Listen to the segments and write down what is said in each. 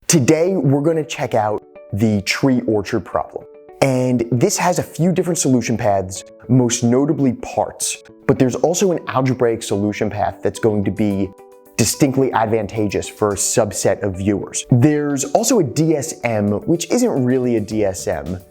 Today, we're going to check out the tree orchard problem. And this has a few different solution paths, most notably parts, but there's also an algebraic solution path that's going to be distinctly advantageous for a subset of viewers. There's also a DSM, which isn't really a DSM,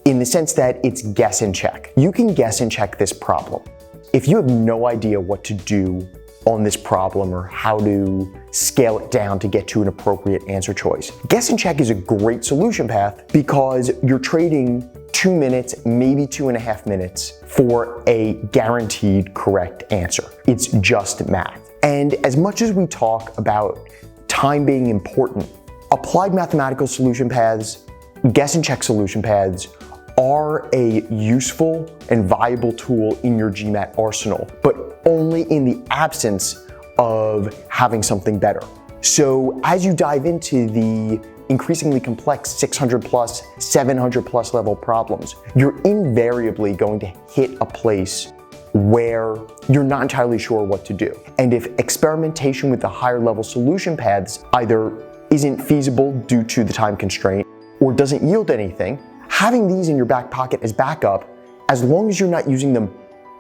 in the sense that it's guess and check. You can guess and check this problem. If you have no idea what to do on this problem or how to scale it down to get to an appropriate answer choice, guess and check is a great solution path because you're trading 2 minutes, maybe 2.5 minutes for a guaranteed correct answer. It's just math. And as much as we talk about time being important, applied mathematical solution paths, guess and check solution paths are a useful and valuable tool in your GMAT arsenal, but only in the absence of having something better. So as you dive into the increasingly complex 600 plus, 700 plus level problems, you're invariably going to hit a place where you're not entirely sure what to do. And if experimentation with the higher level solution paths either isn't feasible due to the time constraint or doesn't yield anything, having these in your back pocket as backup, as long as you're not using them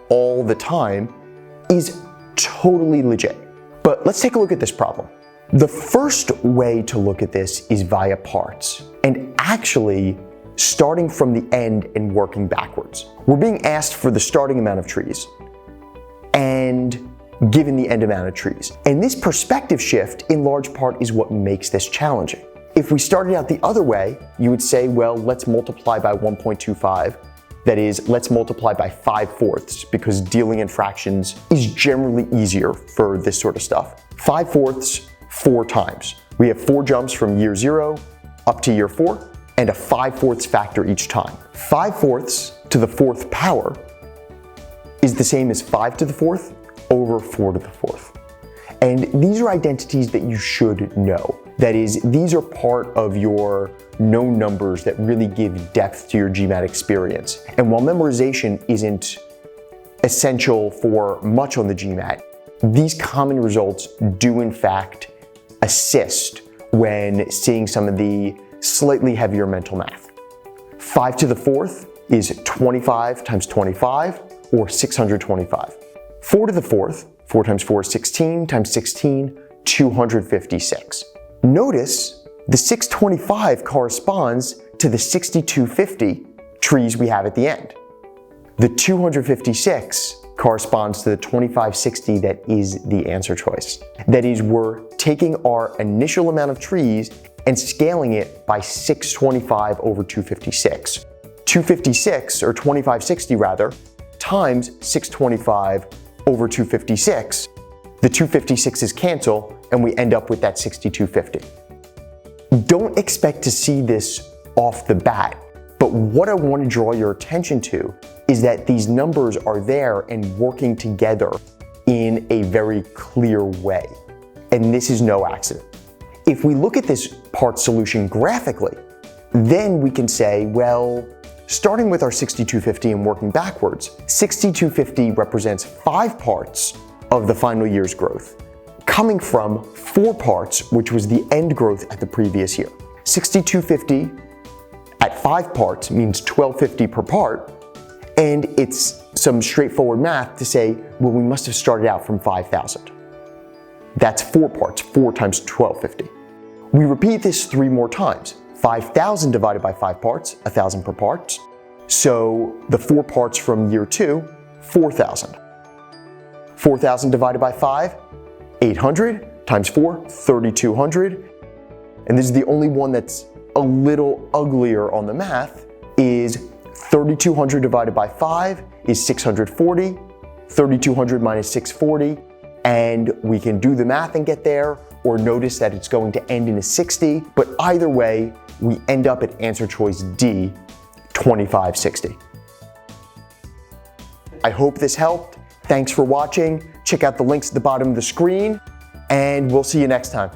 all the time, is totally legit. But let's take a look at this problem. The first way to look at this is via parts, and actually starting from the end and working backwards. We're being asked for the starting amount of trees and given the end amount of trees. And this perspective shift in large part is what makes this challenging. If we started out the other way, you would say, well, let's multiply by 1.25. That is, let's multiply by 5/4 because dealing in fractions is generally easier for this sort of stuff. 5/4, 4 times. We have 4 jumps from year 0 up to year 4 and a 5/4 factor each time. 5/4 to the 4th power is the same as 5 to the 4th over 4 to the 4th. And these are identities that you should know. That is, these are part of your known numbers that really give depth to your GMAT experience. And while memorization isn't essential for much on the GMAT, these common results do in fact assist when seeing some of the slightly heavier mental math. 5 to the 4th is 25 times 25 or 625. 4 to the 4th, 4 times 4 is 16 times 16, 256. Notice the 625 corresponds to the 6250 trees we have at the end. The 256 corresponds to the 2560 that is the answer choice. That is, we're taking our initial amount of trees and scaling it by 625 over 256. 256, or 2560 rather, times 625 over 256. The 256's cancel, and we end up with that 6250. Don't expect to see this off the bat, but what I want to draw your attention to is that these numbers are there and working together in a very clear way. And this is no accident. If we look at this part solution graphically, then we can say, well, starting with our 6250 and working backwards, 6250 represents 5 parts of the final year's growth, coming from 4 parts, which was the end growth at the previous year. 6250 at 5 parts means 1250 per part, and it's some straightforward math to say, well, we must have started out from 5,000. That's 4 parts, 4 times 1250. We repeat this 3 more times. 5,000 divided by 5 parts, 1,000 per part. So the 4 parts from year 2, 4,000. 4,000 divided by 5, 800 times 4, 3,200. And this is the only one that's a little uglier on the math, is 3,200 divided by 5 is 640, 3,200 minus 640, and we can do the math and get there, or notice that it's going to end in a 60, but either way, we end up at answer choice D, 2560. I hope this helped. Thanks for watching. Check out the links at the bottom of the screen, and we'll see you next time.